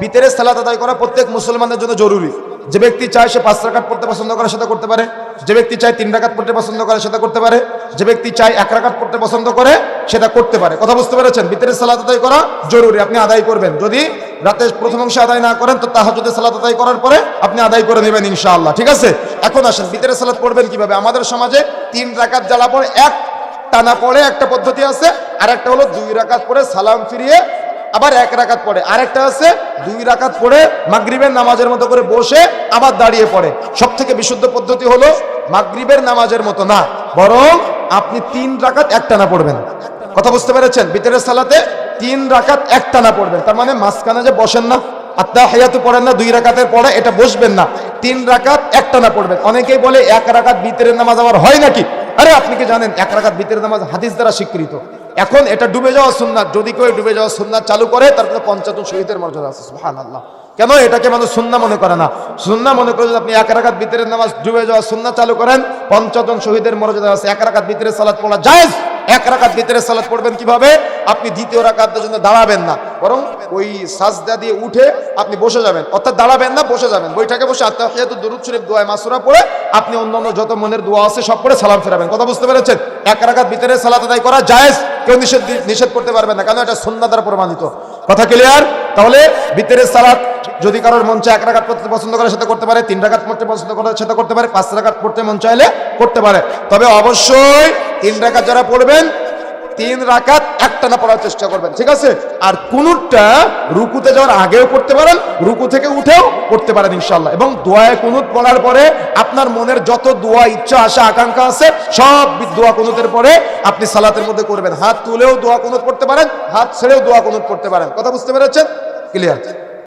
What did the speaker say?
ভিতরের সালাত আদায় করা প্রত্যেক মুসলমানের জন্য জরুরি। যে ব্যক্তি চায় সে 5 রাকাত পড়তে পছন্দ করে সেটা করতে পারে, যে ব্যক্তি চায় 3 রাকাত পড়তে পছন্দ করে সেটা করতে পারে, যে ব্যক্তি চায় 1 রাকাত পড়তে পছন্দ করে সেটা করতে পারে। কথা বুঝতে পেরেছেন? ভিতরের সালাত আদায় করা জরুরি, আপনি আদায় করবেন। যদি রাতের প্রথম অংশে আদায় না করেন তো তাহাজ্জুদের সালাত আদায় করার পরে আপনি আদায় করে নেবেন ইনশাআল্লাহ, ঠিক আছে? এখন আসেন ভিতরের সালাত পড়বেন কিভাবে। আমাদের সমাজে 3 রাকাত জ্বালা পড়ে এক টানা পড়ে একটা পদ্ধতি আছে, আর একটা হলো 2 রাকাত পড়ে সালাম ফিরিয়ে আবার 1 রাকাত পড়ে, আরেকটা আছে 2 রাকাত পড়ে মাগরিবের নামাজের মতো করে বসে আবার দাঁড়িয়ে পড়ে। সব থেকে বিশুদ্ধ পদ্ধতি হলো মাগরিবের নামাজের মতো না, বরং আপনি 3 রাকাত একটানা পড়বেন। কথা বুঝতে পেরেছেন? ভিতরের সালাতে 3 রাকাত একটানা পড়বেন, তার মানে মাঝখানে যে বসেন না, আত্তাহিয়াতু পড়েন না 2 রাকাতের পড়ে, এটা বসবেন না, 3 রাকাত একটানা পড়বেন। অনেকেই বলে 1 রাকাত ভিতরের নামাজ আবার হয় নাকি? আরে আপনি কি জানেন 1 রাকাত ভিতরের নামাজ হাদিস দ্বারা স্বীকৃত। এখন এটা ডুবে যাওয়া সুন্নাত, যদি কেউ ডুবে যাওয়া সুন্নাত চালু করে তার কোনো 55 শহীদের মর্যাদা আছে। সুবহানাল্লাহ। কেন এটাকে মানুষ সুন্নাহ মনে করে না? সুন্নাহ মনে করে আপনি 1 রাকাত ভিতরের নামাজ ডুবে যাওয়া সুন্নাত চালু করেন, 55 শহীদের মর্যাদা আছে। 1 রাকাত ভিতরের সালাত পড়া জায়েজ। 1 রাকাত ভিতরের সালাত পড়বেন কিভাবে? আপনি দ্বিতীয় রাকাতের জন্য দাঁড়াবেন না, বরং ওই সাজদা দিয়ে উঠে আপনি বসে যাবেন, অর্থাৎ দাঁড়াবেন না, বসে যাবেন। বৈঠকে বসে আত্তাহিয়াতু দুরূদ শরীফ দোয়া মাসুরা পড়ে আপনি অন্যান্য যত মনের দোয়া আছে সব পড়ে সালাম ফেরাবেন। কথা বুঝতে পেরেছেন? 1 রাকাত ভিতরের সালাত আদায় করা জায়েজ, কেউ নিষেধ করতে পারবে না, কারণ এটা সুন্নাহ দ্বারা প্রমাণিত। কথা ক্লিয়ার? তাহলে ভিতরের সালাত যদি কারোর মন চায় 1 রাকাত পড়তে পছন্দ করে সেটা করতে পারে, 3 রাকাত পড়তে পছন্দ করে সেটা করতে পারে, 5 রাকাত পড়তে মন চাইলে করতে পারে। তবে অবশ্যই 3 রাকাত যারা পড়বেন 3 রাকাত একটানা পড়ার চেষ্টা করবেন, ঠিক আছে? আর কুনুতটা রুকুতে যাওয়ার আগেও করতে পারেন, রুকু থেকে উঠেও করতে পারেন ইনশাআল্লাহ। এবং দোয়ায়ে কুনুত পড়ার পরে আপনার মনের যত দোয়া ইচ্ছা আশা আকাঙ্ক্ষা আছে সব দোয়া কুনুতের পরে আপনি সালাতের মধ্যে করবেন। হাত তুলেও দোয়া কুনুত পড়তে পারেন, হাত ছেড়েও দোয়া কুনুত পড়তে পারেন। কথা বুঝতে পেরেছেন? ক্লিয়ার?